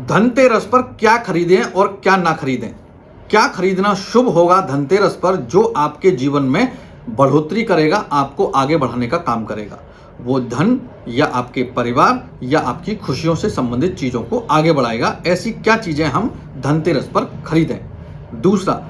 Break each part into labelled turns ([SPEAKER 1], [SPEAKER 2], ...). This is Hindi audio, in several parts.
[SPEAKER 1] धनतेरस पर क्या खरीदें और क्या ना खरीदें। क्या खरीदना शुभ होगा धनतेरस पर जो आपके जीवन में बढ़ोतरी करेगा, आपको आगे बढ़ाने का काम करेगा। वो धन या आपके परिवार या आपकी खुशियों से संबंधित चीज़ों को आगे बढ़ाएगा। ऐसी क्या चीज़ें हम धनतेरस पर खरीदें। दूसरा,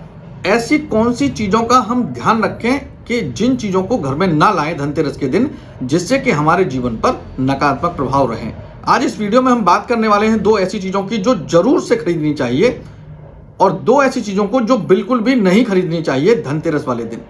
[SPEAKER 1] ऐसी कौन सी चीज़ों का हम ध्यान रखें कि जिन चीज़ों को घर में ना लाएं धनतेरस के दिन, जिससे कि हमारे जीवन पर नकारात्मक प्रभाव रहें। आज इस वीडियो में हम बात करने वाले हैं दो ऐसी चीज़ों की जो जरूर से खरीदनी चाहिए और दो ऐसी चीज़ों को जो बिल्कुल भी नहीं खरीदनी चाहिए धनतेरस वाले दिन।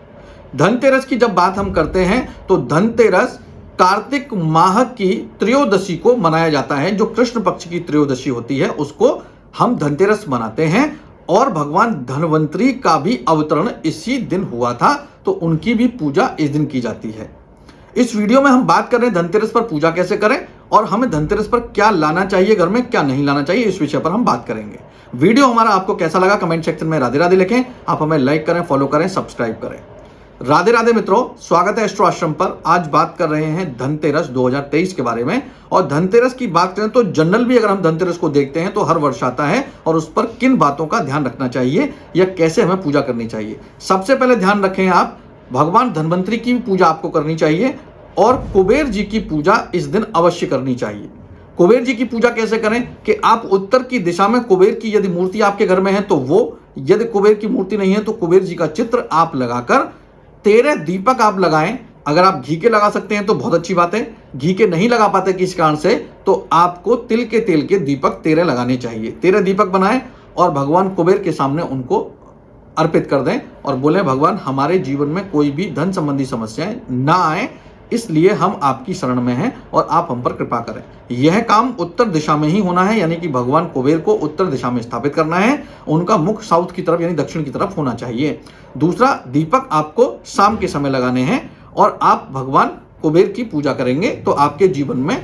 [SPEAKER 1] धनतेरस की जब बात हम करते हैं तो धनतेरस कार्तिक माह की त्रयोदशी को मनाया जाता है। जो कृष्ण पक्ष की त्रयोदशी होती है उसको हम धनतेरस मनाते हैं और भगवान धनवंतरी का भी अवतरण इसी दिन हुआ था, तो उनकी भी पूजा इस दिन की जाती है। इस वीडियो में हम बात कर रहे हैं धनतेरस पर पूजा कैसे करें और हमें धनतेरस पर क्या लाना चाहिए घर में, क्या नहीं लाना चाहिए, इस विषय पर हम बात करेंगे। वीडियो हमारा आपको कैसा लगा कमेंट सेक्शन में राधे राधे लिखें। आप हमें लाइक करें, फॉलो करें, सब्सक्राइब करें। राधे राधे मित्रों, स्वागत है एस्ट्रो आश्रम पर। आज बात कर रहे हैं धनतेरस 2023 के बारे में। और धनतेरस की बात करें तो जनरल भी अगर हम धनतेरस को देखते हैं तो हर वर्ष आता है और उस पर किन बातों का ध्यान रखना चाहिए या कैसे हमें पूजा करनी चाहिए। सबसे पहले ध्यान रखें, आप भगवान धनवंतरी की भी पूजा आपको करनी चाहिए और कुबेर जी की पूजा इस दिन अवश्य करनी चाहिए। कुबेर जी की पूजा कैसे करें कि आप उत्तर की दिशा में कुबेर की यदि मूर्ति आपके घर में है तो वो, यदि कुबेर की मूर्ति नहीं है तो कुबेर जी का चित्र आप लगाकर 13 दीपक आप लगाएं। अगर आप घी के लगा सकते हैं तो बहुत अच्छी बात है। घी के नहीं लगा पाते किस कारण से तो आपको तिल के तेल के दीपक 13 लगाने चाहिए। 13 दीपक बनाएं और भगवान कुबेर के सामने उनको अर्पित कर दें और बोलें भगवान हमारे जीवन में कोई भी धन संबंधी समस्याएं ना आए, इसलिए हम आपकी शरण में हैं और आप हम पर कृपा करें। यह काम उत्तर दिशा में ही होना है, यानी कि भगवान कुबेर को उत्तर दिशा में स्थापित करना है। उनका मुख साउथ की तरफ यानी दक्षिण की तरफ होना चाहिए। दूसरा, दीपक आपको शाम के समय लगाने हैं और आप भगवान कुबेर की पूजा करेंगे तो आपके जीवन में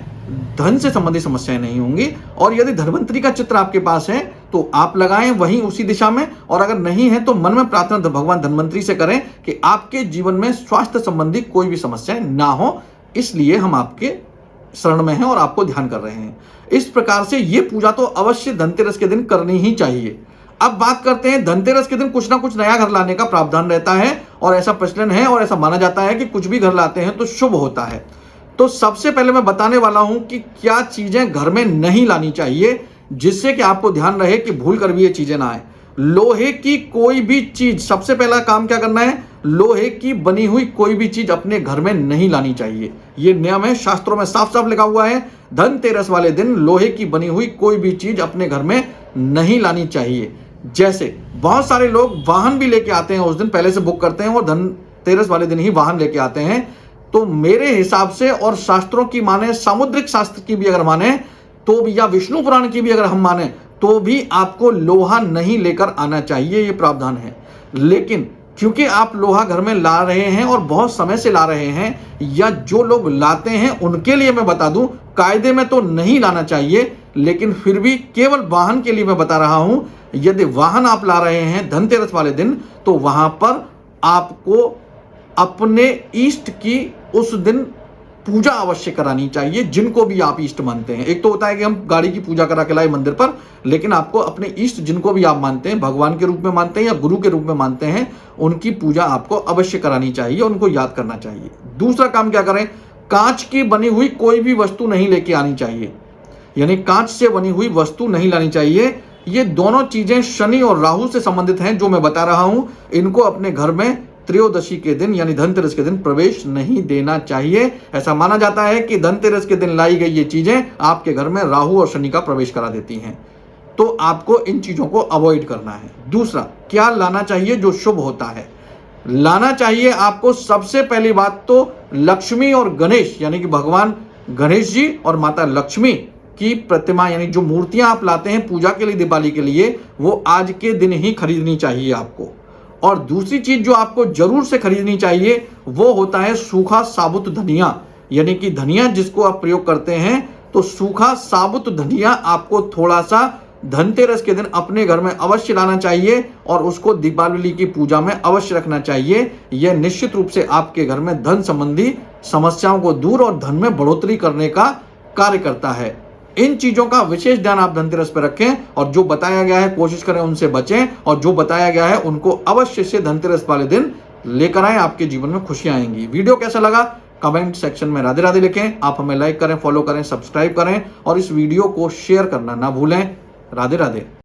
[SPEAKER 1] धन से संबंधित समस्याएं नहीं होंगी। और यदि धनवंतरी का चित्र आपके पास है तो आप लगाएं वहीं उसी दिशा में, और अगर नहीं है तो मन में प्रार्थना भगवान धनवंतरी से करें कि आपके जीवन में स्वास्थ्य संबंधी कोई भी समस्याएं ना हो, इसलिए हम आपके शरण में हैं और आपको ध्यान कर रहे हैं। इस प्रकार से ये पूजा तो अवश्य धनतेरस के दिन करनी ही चाहिए। अब बात करते हैं, धनतेरस के दिन कुछ ना कुछ नया घर लाने का प्रावधान रहता है और ऐसा प्रचलन है और ऐसा माना जाता है कि कुछ भी घर लाते हैं तो शुभ होता है। तो सबसे पहले मैं बताने वाला हूं कि क्या चीजें घर में नहीं लानी चाहिए जिससे कि आपको ध्यान रहे कि भूल कर भी ये चीजें ना आए। लोहे की कोई भी चीज, सबसे पहला काम क्या करना है, लोहे की बनी हुई कोई भी चीज अपने घर में नहीं लानी चाहिए। ये नियम है, शास्त्रों में साफ साफ लिखा हुआ है। धनतेरस वाले दिन लोहे की बनी हुई कोई भी चीज अपने घर में नहीं लानी चाहिए। जैसे बहुत सारे लोग वाहन भी लेके आते हैं, उस दिन पहले से बुक करते हैं और धनतेरस वाले दिन ही वाहन लेके आते हैं। तो मेरे हिसाब से और शास्त्रों की माने, सामुद्रिक शास्त्र की भी अगर माने तो भी, या विष्णु पुराण की भी अगर हम माने तो भी आपको लोहा नहीं लेकर आना चाहिए, ये प्रावधान है। लेकिन क्योंकि आप लोहा घर में ला रहे हैं और बहुत समय से ला रहे हैं, या जो लोग लाते हैं उनके लिए मैं बता दूं कायदे में तो नहीं लाना चाहिए, लेकिन फिर भी केवल वाहन के लिए मैं बता रहा हूं। यदि वाहन आप ला रहे हैं धनतेरस वाले दिन तो वहां पर आपको अपने इष्ट की उस दिन पूजा अवश्य करानी चाहिए, जिनको भी आप इष्ट मानते हैं। एक तो होता है कि हम गाड़ी की पूजा करा के लाए मंदिर पर, लेकिन आपको अपने इष्ट जिनको भी आप मानते हैं, भगवान के रूप में मानते हैं या गुरु के रूप में मानते हैं, उनकी पूजा आपको अवश्य करानी चाहिए, उनको याद करना चाहिए। दूसरा काम क्या करें, कांच की बनी हुई कोई भी वस्तु नहीं लेके आनी चाहिए, यानी कांच से बनी हुई वस्तु नहीं लानी चाहिए। ये दोनों चीजें शनि और राहु से संबंधित हैं जो मैं बता रहा हूं। इनको अपने घर में त्रयोदशी के दिन यानी धनतेरस के दिन प्रवेश नहीं देना चाहिए। ऐसा माना जाता है कि धनतेरस के दिन लाई गई ये चीजें आपके घर में राहु और शनि का प्रवेश करा देती हैं, तो आपको इन चीजों को अवॉइड करना है। दूसरा, क्या लाना चाहिए जो शुभ होता है, लाना चाहिए आपको सबसे पहली बात तो लक्ष्मी और गणेश, यानी कि भगवान गणेश जी और माता लक्ष्मी की प्रतिमा, यानी जो मूर्तियां आप लाते हैं पूजा के लिए, दिवाली के लिए, वो आज के दिन ही खरीदनी चाहिए आपको। और दूसरी चीज जो आपको जरूर से खरीदनी चाहिए वो होता है सूखा साबुत धनिया, यानी कि धनिया जिसको आप प्रयोग करते हैं, तो सूखा साबुत धनिया आपको थोड़ा सा धनतेरस के दिन अपने घर में अवश्य लाना चाहिए और उसको दीपावली की पूजा में अवश्य रखना चाहिए। यह निश्चित रूप से आपके घर में धन संबंधी समस्याओं को दूर और धन में बढ़ोतरी करने का कार्य करता है। इन चीजों का विशेष ध्यान आप धनतेरस पर रखें और जो बताया गया है कोशिश करें उनसे बचें और जो बताया गया है उनको अवश्य से धनतेरस वाले दिन लेकर आएं। आपके जीवन में खुशियां आएंगी। वीडियो कैसा लगा कमेंट सेक्शन में राधे राधे लिखें। आप हमें लाइक करें, फॉलो करें, सब्सक्राइब करें और इस वीडियो को शेयर करना ना भूलें। राधे राधे।